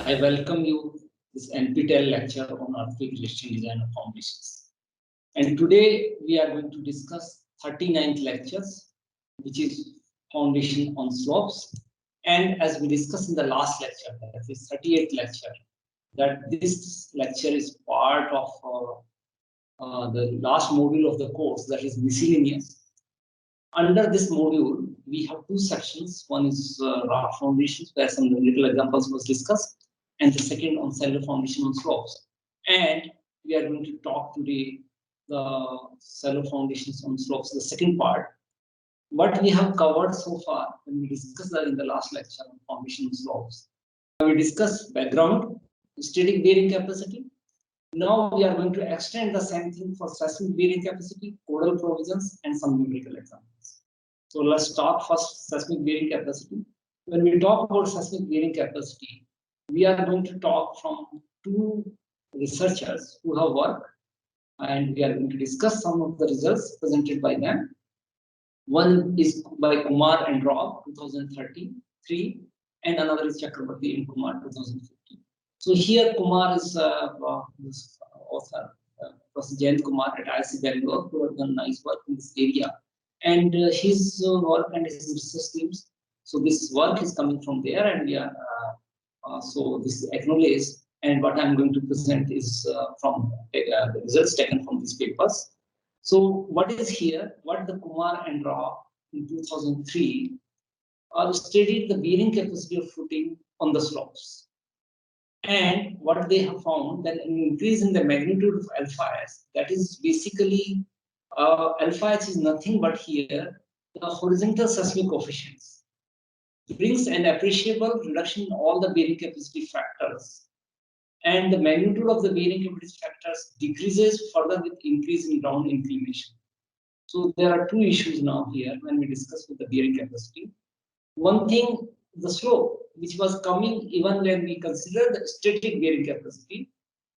I welcome you this NPTEL lecture on earthquake resistant design of foundations. And today we are going to discuss 39th lectures, which is foundation on slopes. And as we discussed in the last lecture, that is 38th lecture, that this lecture is part of the last module of the course, that is miscellaneous. Under this module, we have two sections. One is rock foundations, where some little examples was discussed, and the second on cellular foundation on slopes. And we are going to talk today the cellular foundations on slopes, the second part. What we have covered so far, when we discussed that in the last lecture on foundation on slopes, we discussed background, static bearing capacity. Now we are going to extend the same thing for seismic bearing capacity, codal provisions, and some numerical examples. So let's start first seismic bearing capacity. When we talk about seismic bearing capacity, we are going to talk from two researchers who have worked, and we are going to discuss some of the results presented by them. One is by Kumar and Rob, 2033, and another is Chakrabarti and Kumar, 2015. So here Kumar is this author, Professor Jayant Kumar at IIT Bangalore, who has done nice work in this area. And his work and his research teams. So this work is coming from there, and we are so this is acknowledged. And what I'm going to present is from the results taken from these papers. So what is here? What the Kumar and Rao in 2003 studied the bearing capacity of footing on the slopes. And what they have found, that an increase in the magnitude of alpha S, that is basically alpha H is nothing but here the horizontal seismic coefficients, brings an appreciable reduction in all the bearing capacity factors, and the magnitude of the bearing capacity factors decreases further with increase in ground inclination. So there are two issues now here when we discuss with the bearing capacity. One thing, the slope, which was coming even when we considered the static bearing capacity,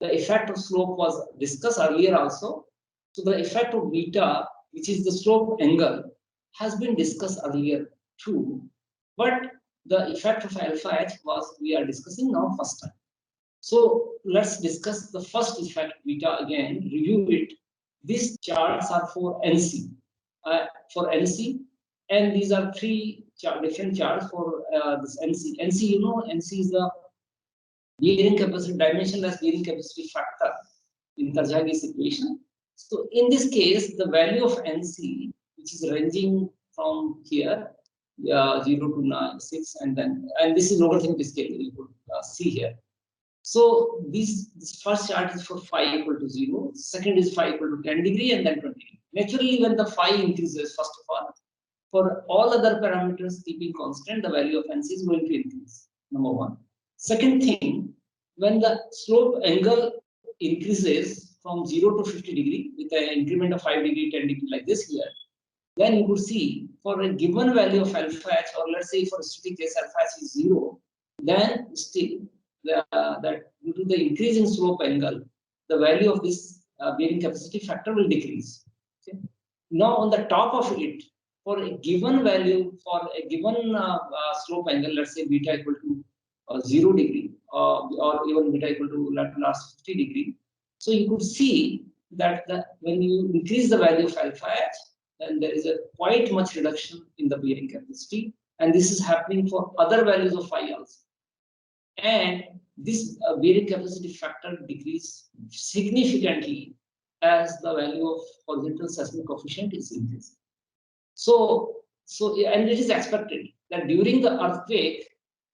the effect of slope was discussed earlier also. So the effect of beta, which is the slope angle, has been discussed earlier too. But the effect of alpha H was we are discussing now first time. So let's discuss the first effect beta again, review it. These charts are for NC. And these are three different charts for this NC. NC, you know, NC is the bearing capacity, dimensionless bearing capacity factor in Tarjagi's equation. So in this case, the value of NC, which is ranging from here, 0 to 6, and this is logarithmic scale, you could see here. So this first chart is for phi equal to 0, second is phi equal to 10 degree, and then 20 degree. Naturally, when the phi increases, first of all, for all other parameters keeping constant, the value of NC is going to increase, number one. Second thing, when the slope angle increases from 0 to 50 degree with an increment of 5 degree, 10 degree like this here, then you could see for a given value of alpha H, or let's say for a static case alpha H is 0, then still that due to the increasing slope angle, the value of this bearing capacity factor will decrease. Okay? Now on the top of it, for a given value, for a given slope angle, let's say beta equal to 0 degree, or even beta equal to last 50 degree. So you could see that when you increase the value of alpha H, then there is a quite much reduction in the bearing capacity, and this is happening for other values of phi also. And this bearing capacity factor decreases significantly as the value of horizontal seismic coefficient is increasing. So and it is expected that during the earthquake,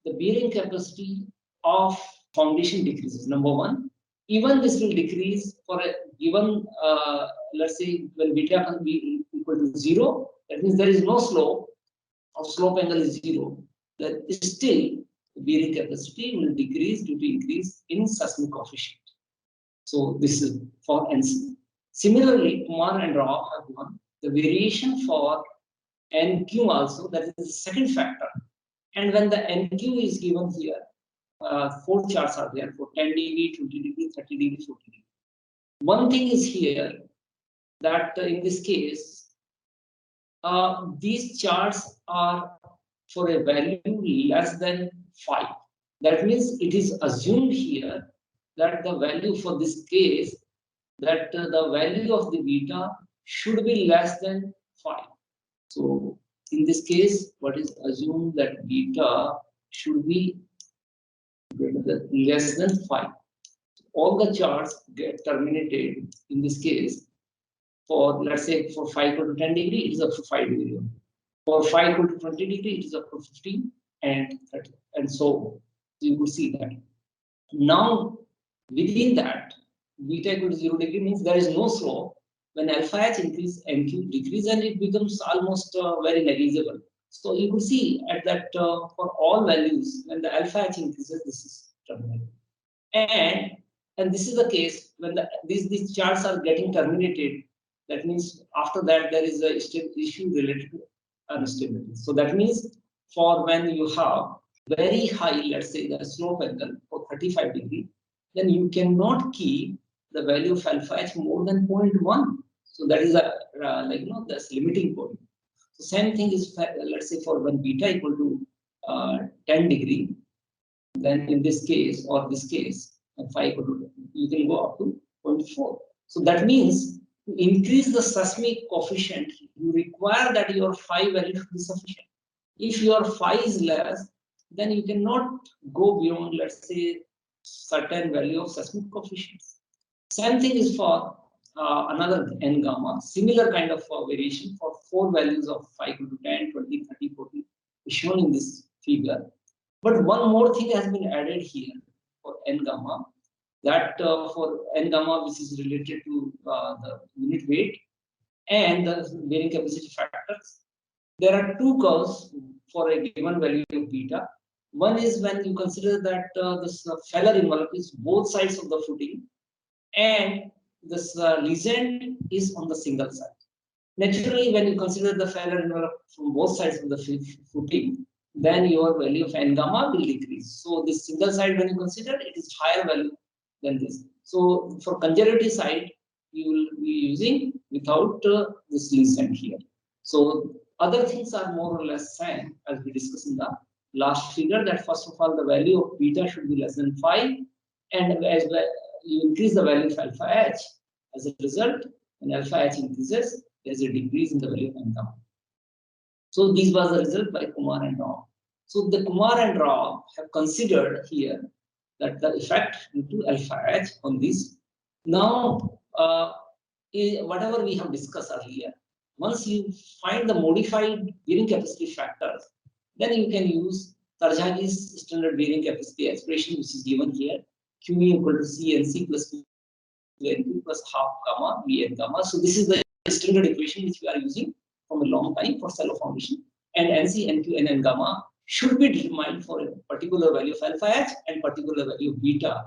the bearing capacity of foundation decreases. Number one, even this will decrease for a given, let's say when beta can be equal to 0, that means there is no slope, or slope angle is 0, that still the bearing capacity will decrease due to increase in seismic coefficient. So this is for NC. Similarly, Kumar and Rao have given the variation for NQ also, that is the second factor. And when the NQ is given here, 4 charts are there for 10 degree, 20 degree, 30 degree, 40 degree. One thing is here that in this case, these charts are for a value less than 5. That means it is assumed here that the value for this case, that the value of the beta should be less than 5. So in this case, what is assumed that beta should be less than 5. All the charts get terminated in this case for, let's say, for 5 to 10 degree, it is up to 5 degree. For 5 to 20 degree, it is up to 15 and 30, and so on. So you could see that. Now, within that, beta equal to 0 degree means there is no slope. When alpha h increase, NQ decrease, and it becomes almost very negligible. So you could see at that for all values, when the alpha h increases, this is terminated. And this is the case when these charts are getting terminated. That means after that there is a issue related to instability. So that means for when you have very high, let's say the slope angle for 35 degree, then you cannot keep the value of alpha h more than 0.1. So that is a that's limiting point. So same thing is, let's say, for when beta equal to 10 degree, then in this case or this case, phi equal to, you can go up to 0.4. So that means to increase the seismic coefficient, you require that your phi value should be sufficient. If your phi is less, then you cannot go beyond, let's say, certain value of seismic coefficients. Same thing is for another n gamma, similar kind of variation for 4 values of phi equal to 10, 20, 30, 40 is shown in this figure. But one more thing has been added here for n gamma, that for n gamma, which is related to the unit weight and the bearing capacity factors, there are 2 curves for a given value of beta. One is when you consider that this failure envelope is both sides of the footing, and this legend is on the single side. Naturally, when you consider the failure envelope from both sides of the footing, then your value of n gamma will decrease. So this single side, when you consider, it is higher value than this. So for conservative side, you will be using without this legend here. So other things are more or less same as we discussed in the last figure, that first of all the value of beta should be less than 5, and as well you increase the value of alpha h. As a result, when alpha h increases, there is a decrease in the value of n gamma. So this was the result by Kumar and Rao. So the Kumar and Rao have considered here that the effect due to alpha h on this. Now, whatever we have discussed earlier, once you find the modified bearing capacity factors, then you can use Tarjagi's standard bearing capacity expression, which is given here, Q equal to C and C plus Q plus half gamma V and gamma. So this is the standard equation which we are using from a long time for shallow formation, and NC, NQ, and N gamma should be determined for a particular value of alpha h and particular value of beta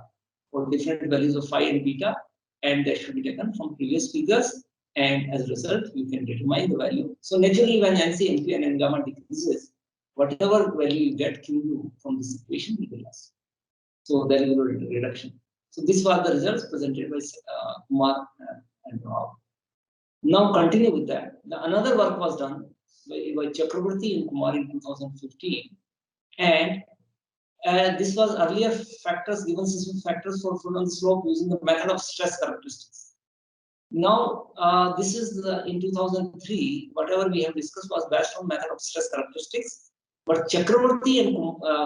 for different values of phi and beta, and that should be taken from previous figures, and as a result you can determine the value. So naturally, when NC, NQ, and N gamma decreases, whatever value you get Q from this equation will be less. So there is a reduction. So these were the results presented by Kumar and Rao. Now continue with that. Another work was done by Chakraborty and Kumar in 2015, and this was earlier factors, given seismic factors for frontal slope using the method of stress characteristics. Now this is in 2003. Whatever we have discussed was based on method of stress characteristics, but Chakraborty and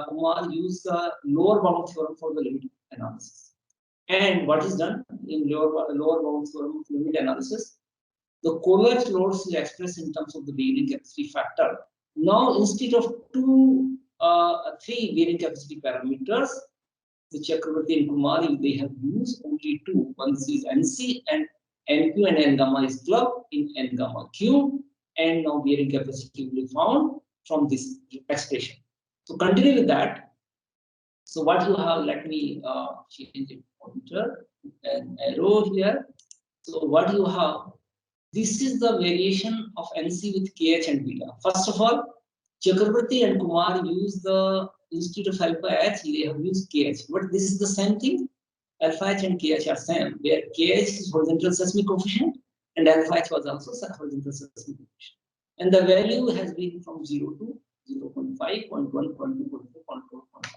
Kumar used the lower bound theorem for the limit analysis. And what is done in lower bound theorem limit analysis? The convex loads is expressed in terms of the bearing capacity factor. Now, instead of 3 bearing capacity parameters, the Chakraborty and Kumar, they have used only 2. One is NC, and NQ and N gamma is clubbed in N gamma Q, and now bearing capacity will be found from this expression. So continue with that. So what you have, let me change it pointer and arrow here. So what you have, this is the variation of NC with KH and beta. First of all, Chakraborty and Kumar use the instead of alpha h, they have used KH. But this is the same thing. Alpha h and KH are same, where KH is horizontal seismic coefficient and alpha h was also horizontal seismic coefficient. And the value has been from 0 to 0.5, 0.1, 0.2, 0.4, 0.5.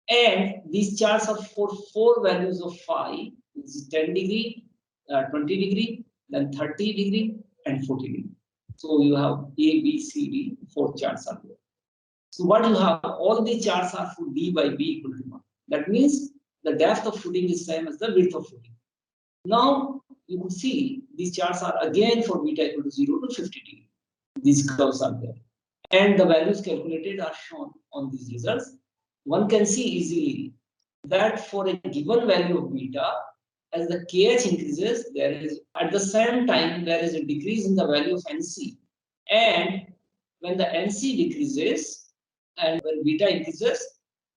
And these charts are for 4 values of phi, which is 10 degree, 20 degree, then 30 degree, and 40 degree. So you have A, B, C, D, 4 charts are there. So what you have, all the charts are for D by B equal to 1. That means the depth of footing is same as the width of footing. Now you could see these charts are again for beta equal to 0 to 50 degree. These curves are there. And the values calculated are shown on these results. One can see easily that for a given value of beta, as the KH increases, there is at the same time there is a decrease in the value of NC. And when the NC decreases and when beta increases,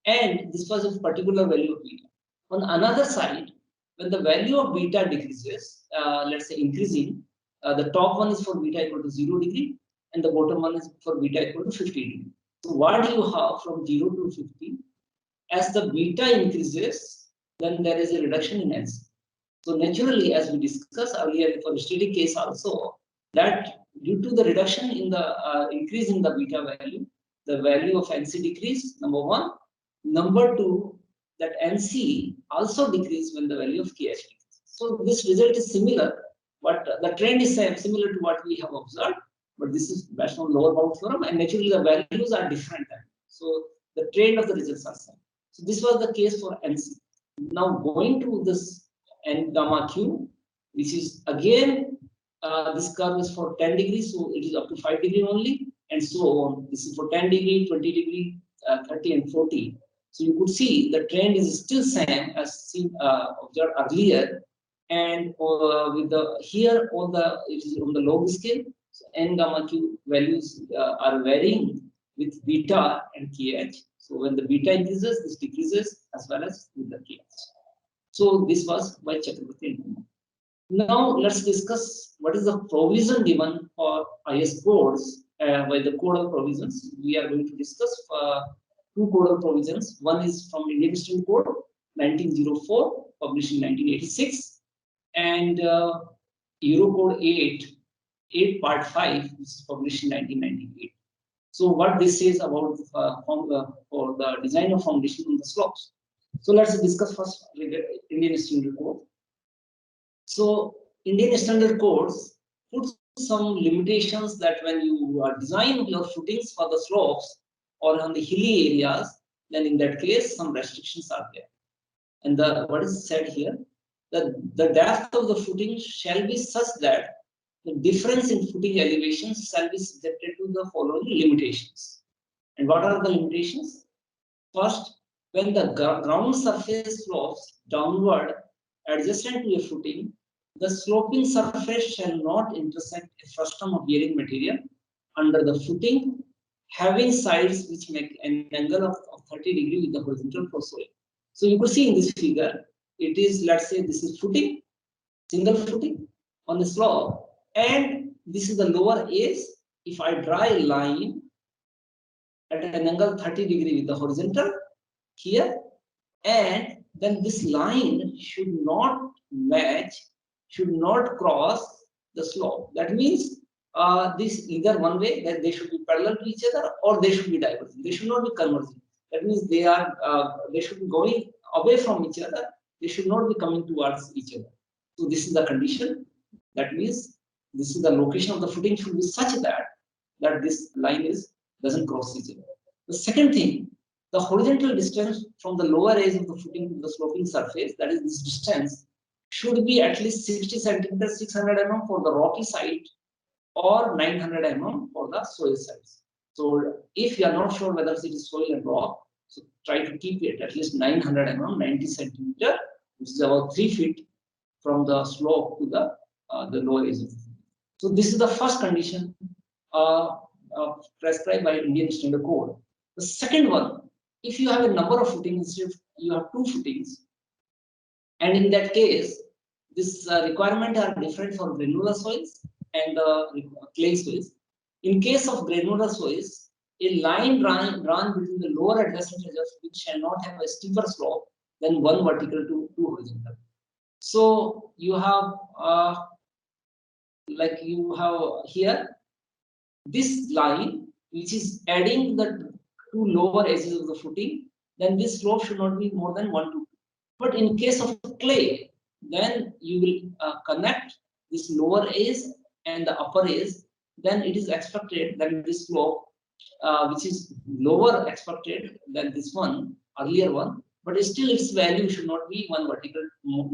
and this was a particular value of beta. On another side, when the value of beta decreases, let's say increasing, the top one is for beta equal to 0 degree, and the bottom one is for beta equal to 50 degree. So what do you have from 0 to 50? As the beta increases, then there is a reduction in NC. So naturally, as we discussed earlier for the steady case also, that due to the reduction in the increase in the beta value, the value of NC decrease, number one. Number two, that NC also decrease when the value of KH decreases. So this result is similar, but the trend is similar to what we have observed, but this is based on lower bound theorem, and naturally the values are different. So the trend of the results are same. So this was the case for NC. Now going to this N gamma Q, which is again this curve is for 10 degrees, so it is up to 5 degree only, and so on. This is for 10 degree, 20 degree, 30 and 40. So you could see the trend is still same as seen observed earlier, and with the here on the it is on the log scale. So N gamma Q values are varying with beta and KH. So when the beta increases, this decreases as well as with the KH. So this was by Chakraborty. Now let's discuss what is the provision given for IS codes by the codal provisions. We are going to discuss 2 codal provisions. One is from Indian Standard Code 1904, published in 1986, and Eurocode 8 Part 5, which is published in 1998. So what this says about for the design of foundation on the slopes. So let's discuss first Indian Standard Code. So Indian Standard Codes put some limitations that when you design your footings for the slopes or on the hilly areas, then in that case some restrictions are there. And what is said here, that the depth of the footing shall be such that the difference in footing elevations shall be subjected to the following limitations. And what are the limitations? First, when the ground surface slopes downward adjacent to a footing, the sloping surface shall not intersect a frustum of bearing material under the footing having sides which make an angle of 30 degrees with the horizontal profile. So you could see in this figure, it is, let's say this is footing, single footing on the slope, and this is the lower edge. If I draw a line at an angle 30 degrees with the horizontal here, and then this line should not match, should not cross the slope. That means this either one way, that they should be parallel to each other, or they should be diverging. They should not be converging. That means they should be going away from each other. They should not be coming towards each other. So this is the condition. That means this is the location of the footing should be such that this line doesn't cross each other. The second thing, the horizontal distance from the lower edge of the footing to the sloping surface, that is this distance, should be at least 60 centimeters, 600 mm for the rocky side, or 900 mm for the soil sides. So if you are not sure whether it is soil and rock, so try to keep it at least 900 mm, 90 centimeter, which is about 3 feet from the slope to the lower edge of the footing. So this is the first condition prescribed by Indian Standard Code. The second one, if you have a number of footings, you have 2 footings, and in that case, this requirement are different for granular soils and clay soils. In case of granular soils, a line drawn between the lower adjacent edges which shall not have a steeper slope than 1 vertical to 2 horizontal. So you have like you have here this line which is adding the 2 lower edges of the footing then this slope should not be more than 1 to 2. But in case of clay, then you will connect this lower edge and the upper edge. Then it is expected that this slope, which is lower expected than this one, earlier one, but still its value should not be one vertical,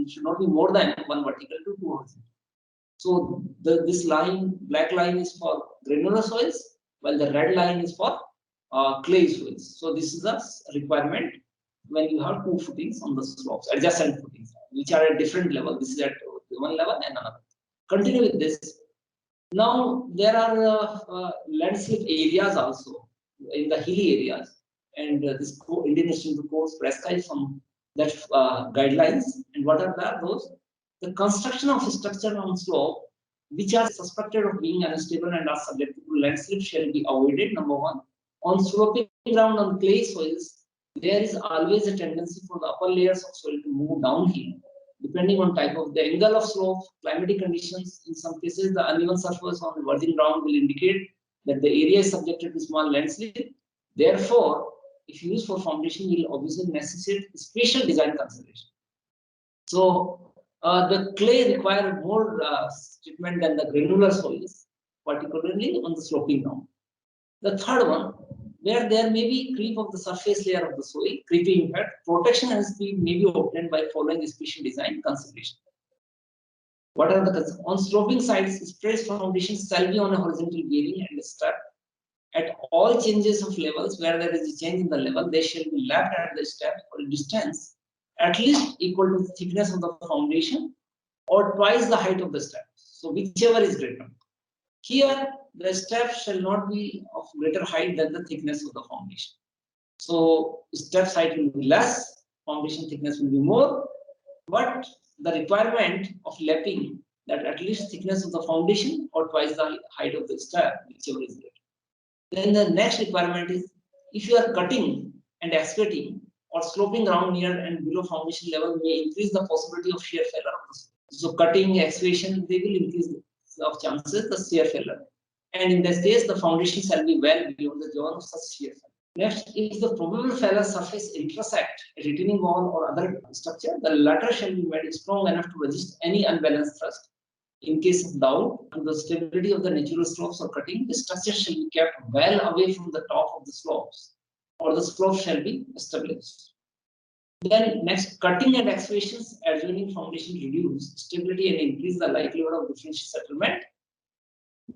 should not be more than 1 vertical to 2 horizontal. So this line, black line, is for granular soils, while the red line is for clay soils. So this is a requirement when you have 2 footings on the slopes, adjacent footings, which are at different level. This is at one level and another. Continue with this. Now there are landslip areas also in the hilly areas, and this Indian Institute course prescribes some that guidelines. And what are those? The construction of a structure on slope which are suspected of being unstable and are subject to landslip shall be avoided. Number 1. On sloping ground on clay soils, there is always a tendency for the upper layers of soil to move downhill, depending on type of the angle of slope, climatic conditions. In some cases, the uneven surface on the virgin ground will indicate that the area is subjected to small landslip. Therefore, if used for foundation, will obviously necessitate special design consideration. So, the clay require more treatment than the granular soils, particularly on the sloping ground. The third one, where there may be creep of the surface layer of the soil, creeping effect, protection and speed may be obtained by following special design consideration. What are the on sloping sides? Stress foundations shall be on a horizontal bearing and step. At all changes of levels where there is a change in the level, they shall be lapped at the step for a distance at least equal to the thickness of the foundation or twice the height of the step. So whichever is greater. Here, the step shall not be of greater height than the thickness of the foundation. So step height will be less, foundation thickness will be more, but the requirement of lapping that at least thickness of the foundation or twice the height of the step, whichever is greater. Then the next requirement is, if you are cutting and excavating or sloping ground near and below foundation level may increase the possibility of shear failure of the soil. So cutting, excavation, they will increase of chances the shear failure. And in this case, the foundation shall be well beyond the zone of such shear failure. Next, if the probable failure surface intersect a retaining wall or other structure, the latter shall be made strong enough to resist any unbalanced thrust. In case of doubt to the stability of the natural slopes or cutting, the structure shall be kept well away from the top of the slopes, or the slope shall be established. Then next, cutting and excavations adjoining foundation reduce stability and increase the likelihood of differential settlement.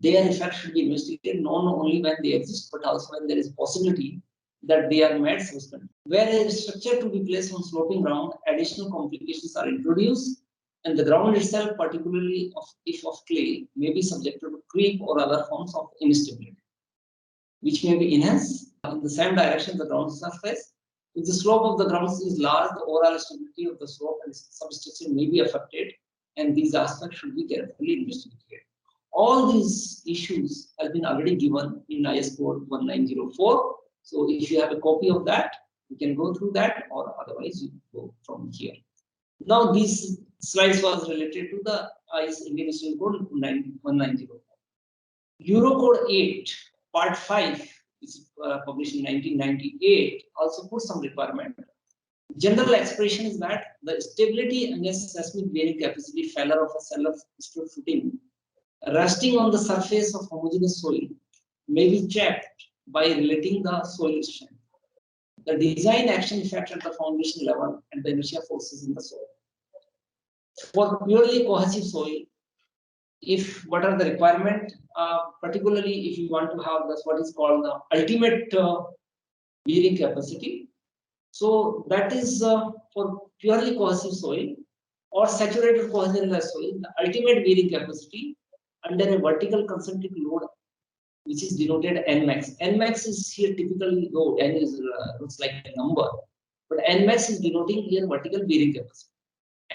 Their effect should be investigated not only when they exist, but also when there is possibility that they are made suspended. Where there is structure to be placed on sloping ground, additional complications are introduced, and the ground itself, particularly if of clay, may be subjected to creep or other forms of instability, which may be enhanced in the same direction the ground surface. If the slope of the ground is large, the overall stability of the slope and substructure may be affected, and these aspects should be carefully investigated. All these issues have been already given in IS code 1904. So if you have a copy of that, you can go through that, or otherwise you go from here. Now these slides was related to the IS Indian Institute code 1904. Eurocode 8 part 5, which is published in 1998, also put some requirement. General expression is that the stability against seismic bearing capacity failure of a self-stood footing resting on the surface of homogeneous soil may be checked by relating the soil strength, the design action effect at the foundation level, and the inertia forces in the soil. For purely cohesive soil, if what are the requirement, particularly if you want to have this what is called the ultimate bearing capacity. So that is for purely cohesive soil or saturated cohesive soil, the ultimate bearing capacity under a vertical concentric load, which is denoted Nmax. Nmax is here typically low. N is looks like a number, but Nmax is denoting here vertical bearing capacity,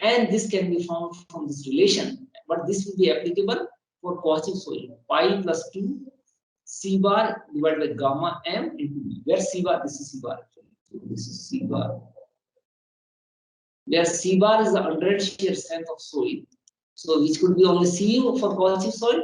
and this can be found from this relation. But this will be applicable for cohesive soil. Pi plus 2 C bar divided by gamma m into B. Where C bar? This is C bar actually. So this is C bar. Where C bar is the underhead shear strength of soil. So which could be only Cu for cohesive soil,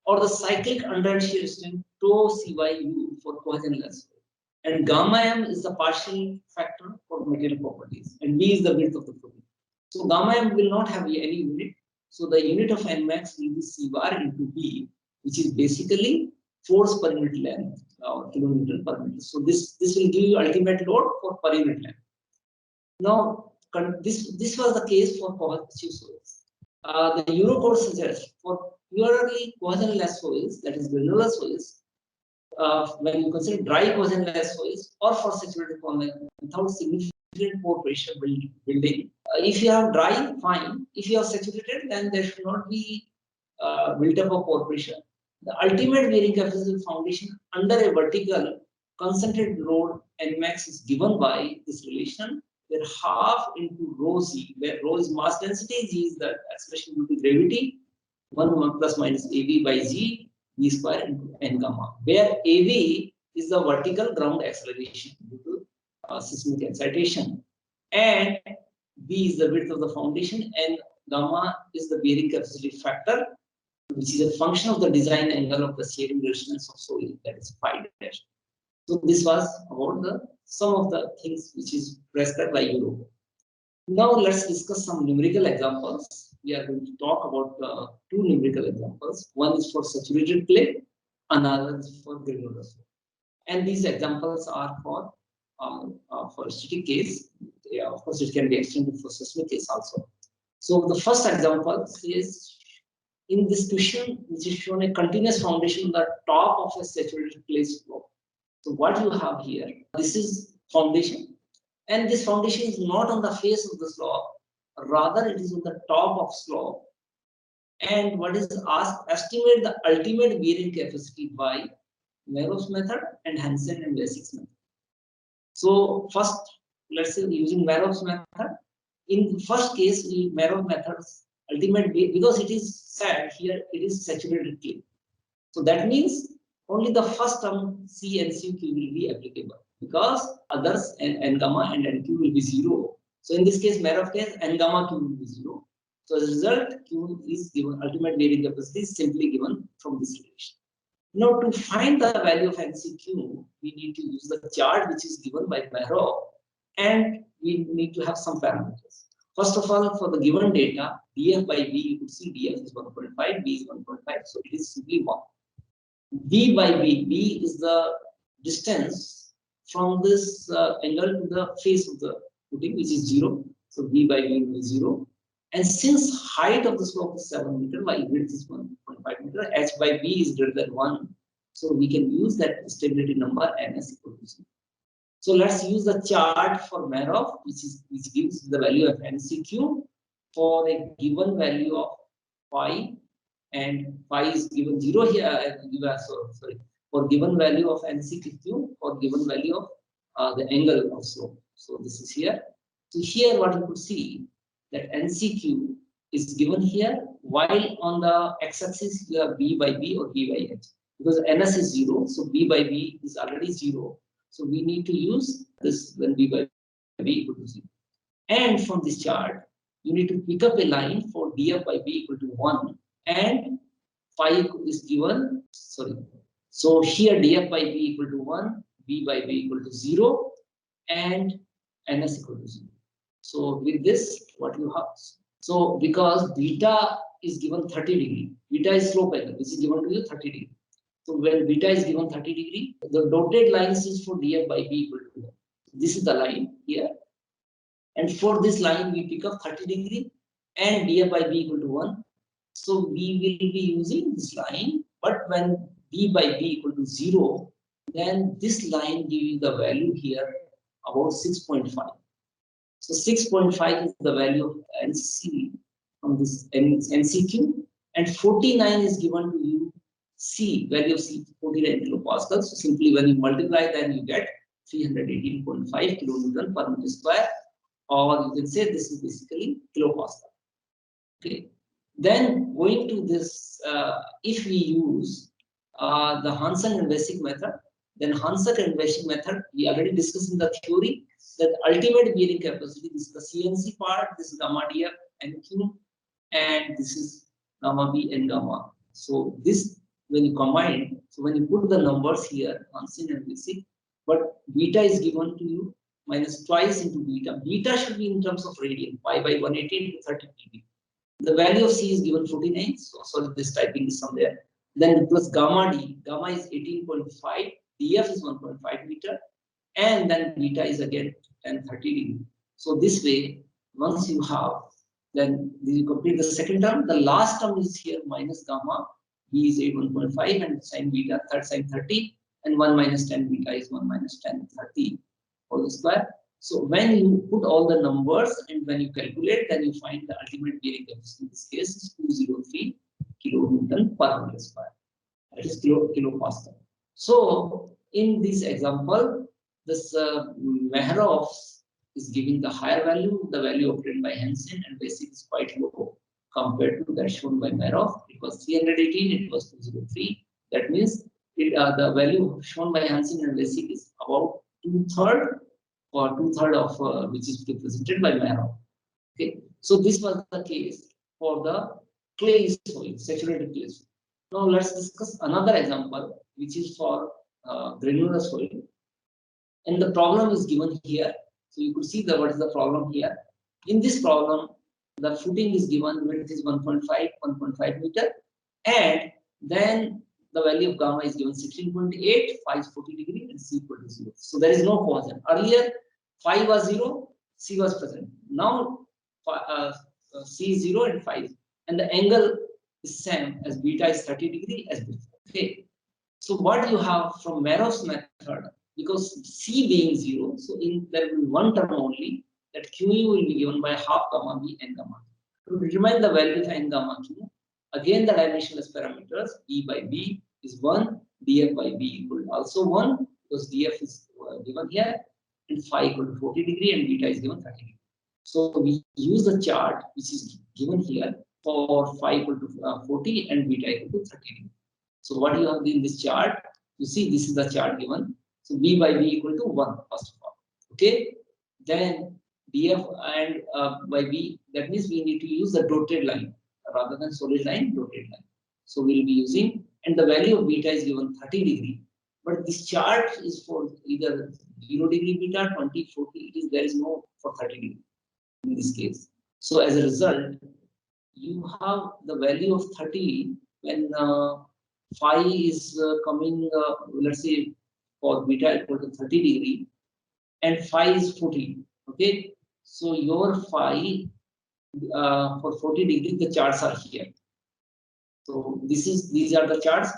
or the cyclic underhead shear strength tau Cy U for cohesionless soil. And gamma m is the partial factor for material properties, and V is the width of the protein. So gamma m will not have any unit. So the unit of Nmax will be C bar into V, which is basically force per unit length or kilonewton per meter. So this will give you ultimate load for per unit length. Now this was the case for positive soils. The Eurocode suggests for purely cohesion-less soils, that is granular soils, when you consider dry cohesion-less soils or for saturated form without significant pore pressure building. If you have dry, fine. If you have saturated, then there should not be built-up of pore pressure. The ultimate bearing capacity of foundation under a vertical concentrated load Nmax is given by this relation, where half into rho c, where rho is mass density, g is the acceleration due to gravity, 1 plus minus AV by g, v square into n gamma, where AV is the vertical ground acceleration due to seismic excitation, and V is the width of the foundation, and gamma is the bearing capacity factor, which is a function of the design angle of the shearing resistance of soil, that is phi dash. So this was about some of the things which is prescribed by Europe. Now let's discuss some numerical examples. We are going to talk about two numerical examples. One is for saturated clay, another is for granular soil. And these examples are for static case. Yeah, of course, it can be extended for seismic case also. So the first example is in this question, which is shown a continuous foundation on the top of a saturated clay slope. So what you have here, this is foundation, and this foundation is not on the face of the slope, rather it is on the top of slope. And what is asked, estimate the ultimate bearing capacity by Merow's method and Hansen and Basics method. So first, let's say using Merow's method. In the first case, Merow's method's ultimate, because it is said here, it is saturated clay. So that means only the first term C and CQ will be applicable, because others N gamma and NQ will be 0. So in this case, Merow's case, N gamma Q will be 0. So as a result, Q is given, ultimate bearing capacity is simply given from this relation. Now, to find the value of NCQ, we need to use the chart which is given by Merow, and we need to have some parameters. First of all, for the given data, df by v, you could see df is 1.5, v is 1.5, so it is simply 1. v by v, v is the distance from this angle to the face of the footing, which is 0. So v by v is 0. And since height of the slope is 7 meters, while width is 1.5 meters, h by v is greater than 1. So we can use that stability number ns equal to 0. So let's use the chart for Merow, which gives the value of NCQ for a given value of phi, and phi is given 0 here. Sorry, for given value of NCQ for given value of the angle of slope. So this is here. So here what you could see, that NCQ is given here, while on the x-axis you have b by b or b by h, because ns is 0, so b by b is already 0. So we need to use this when b by b equal to 0. And from this chart, you need to pick up a line for df by b equal to 1, and phi is given, sorry. So here df by b equal to 1, b by b equal to 0, and ns equal to 0. So with this, what you have? So because beta is given 30 degree, beta is slope angle, which is given to you 30 degree. So when beta is given 30 degree, the dotted lines is for df by b equal to 1. This is the line here. And for this line, we pick up 30 degree and df by b equal to 1. So we will be using this line, but when b by b equal to 0, then this line gives you the value here about 6.5. So 6.5 is the value of NC from this NCQ, and 49 is given to you C, value of C, 49 kilopascal. So simply when you multiply, then you get 318.5 kilonewton per meter square, or you can say this is basically kilopascal. Okay. Then going to this, if we use the Hansen and Basic method, then Hansen and Basic method, we already discussed in the theory that ultimate bearing capacity, this is the CNC part, this is gamma df and q, and this is gamma b and gamma. So this, when you combine, so when you put the numbers here, Hansen and Basic, but beta is given to you minus twice into beta. Beta should be in terms of radian, pi by 180 into 30 dB. The value of C is given 49, so sorry, this typing is somewhere. Then plus gamma D, gamma is 18.5, DF is 1.5 meter, and then beta is again 1030 degree. So this way, once you have, then you complete the second term. The last term is here minus gamma, B is 1.5, and sine beta, third sine 30, and 1 minus 10 beta is 1 minus 10 30 whole square. So when you put all the numbers and when you calculate, then you find the ultimate bearing capacity in this case is 203 kilonewton per meter square. That is kilopascal. So in this example, this Mehrov is giving the higher value. The value obtained by Hansen and basic is quite low compared to that shown by Mehrov. It was 318, it was 203. That means the value shown by Hansen and basic is about 2/3 or 2/3 of which is represented by Mehrov. Okay, so this was the case for the clay soil, saturated clay soil. Now let's discuss another example, which is for granular soil. And the problem is given here. So you could see what is the problem here. In this problem, the footing is given, width is 1.5 meter, and then the value of gamma is given 16.8, phi is 40 degree, and C equal to 0. So there is no cohesion. Earlier, phi was 0, C was present. Now C is 0 and phi is, and the angle is same as beta is 30 degree as before. Okay. So what you have from Mehrov's method, because C being 0, so there will be one term only, that QE will be given by half gamma B n gamma. To determine the value of n gamma Q, again the dimensionless parameters B by B is 1, dF by B equal to also 1, because dF is given here, and phi equal to 40 degree and beta is given 30 degree. So we use the chart which is given here for phi equal to 40 and beta equal to 30 degree. So what you have in this chart, you see this is the chart given. So B by B equal to 1 first of all. Okay. Then dF and by B, that means we need to use the dotted line rather than solid line, dotted line. So we'll be using, and the value of beta is given 30 degree. But this chart is for either 0 degree beta, 20, 40, there is no for 30 degree in this case. So as a result, you have the value of 30 when phi is coming, let's say for beta equal to 30 degree and phi is 40. Okay, so your phi for 40 degree, the charts are here. So these are the charts.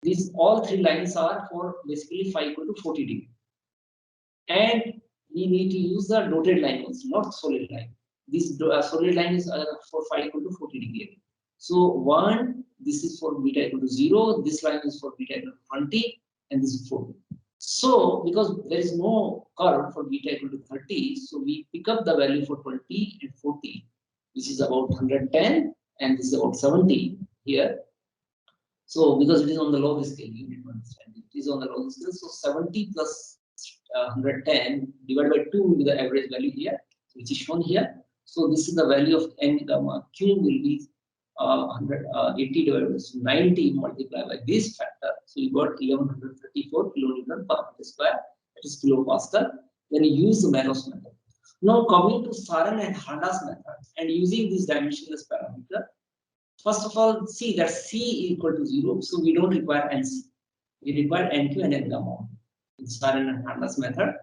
These all three lines are for basically phi equal to 40 degree, and we need to use the dotted line also, not solid line. This solid line is for phi equal to 40 degree. So 1, this is for beta equal to 0, this line is for beta equal to 20, and this is 40. So because there is no curve for beta equal to 30, so we pick up the value for 20 and 40, which is about 110, and this is about 70 here. So because it is on the log scale, you need to understand it is on the log scale. So 70 plus 110 divided by 2 will be the average value here, which is shown here. So this is the value of n gamma Q will be 180 divided by 90 multiplied by this factor. So you got 1134 kilonewton per meter square, that is kilopascal. Then you use the Mehrov's method. Now coming to Saran and Handa's method and using this dimensionless parameter. First of all, see that C equal to 0, so we don't require NC. We require NQ and N gamma in Saran and Handa's method,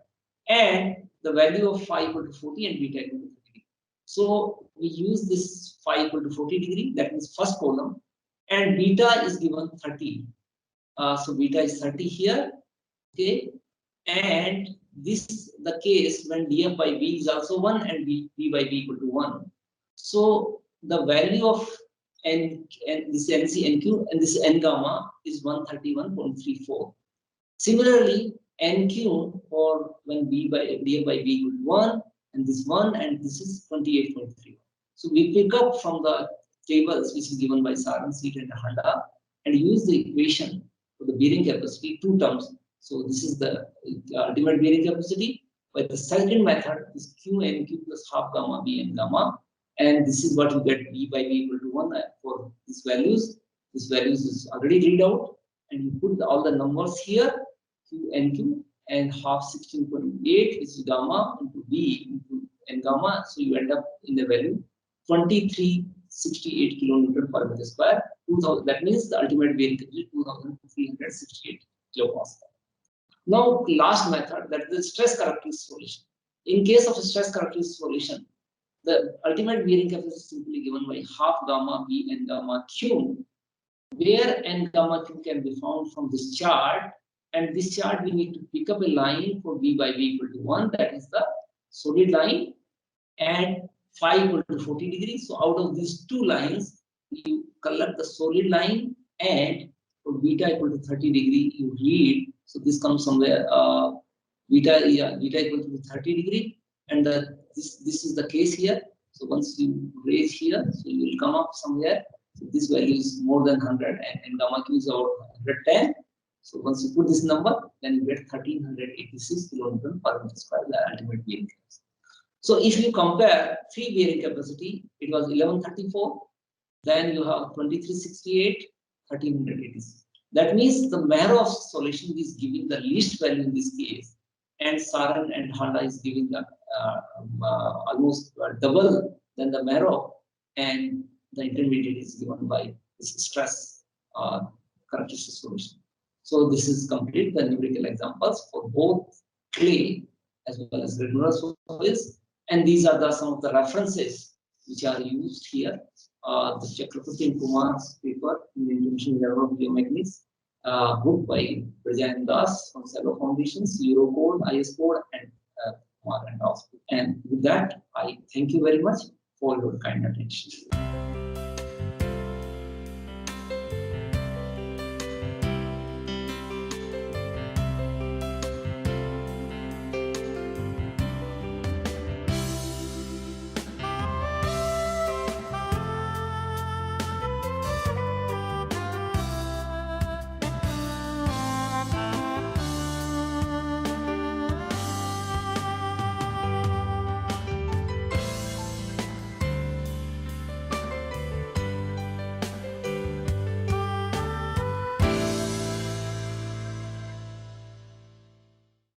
and the value of phi equal to 40 and beta equal to 30. So we use this phi equal to 40 degree, that means first column, and beta is given 30. So beta is 30 here, okay, and this is the case when dF by B is also 1 and B by B equal to 1. So the value of N and this NC NQ and this N gamma is 131.34. Similarly, NQ for when B by dF by B equal to 1 and this 1 and this is 28.3. So we pick up from the tables which is given by Saran, Seat and Handa and use the equation for the bearing capacity, two terms. So this is the ultimate bearing capacity. But the second method is Q N Q plus half gamma B N gamma. And this is what you get B by B equal to 1 for these values. This values is already read out. And you put all the numbers here, Q, NQ, and half 16.8 is gamma into B into N gamma. So you end up in the value 2368 kilonewton per meter square. 2000, that means the ultimate bearing capacity 2368 kilopascal. Now, last method, that is the stress characteristic solution. In case of a stress characteristic solution, the ultimate bearing capacity is simply given by half gamma B and gamma Q, where N gamma Q can be found from this chart. And this chart, we need to pick up a line for B by B equal to 1, that is the solid line, and phi equal to 40 degrees. So out of these two lines, you collect the solid line, and for beta equal to 30 degree, you read. So this comes somewhere beta equal to 30 degree, and this is the case here. So once you raise here, so you will come up somewhere. So this value is more than 100, and gamma Q is about 110. So once you put this number, then you get 1386 kilonewton per meter square, the ultimate bearing capacity. So if you compare free bearing capacity, it was 1134. Then you have 2368, 1386. That means the Marov solution is giving the least value in this case, and Saran and Honda is giving the almost double than the Marov, and the intermediate is given by this stress characteristic solution. So this is complete the numerical examples for both clay as well as granular soils, and these are some of the references which are used here. The Chakraborty and Kumar's paper in the International Journal of Geomechanics, book by Brajan Das from Cello Foundations, Eurocode, IS Code, and Kumar and Ross. And with that, I thank you very much for your kind attention.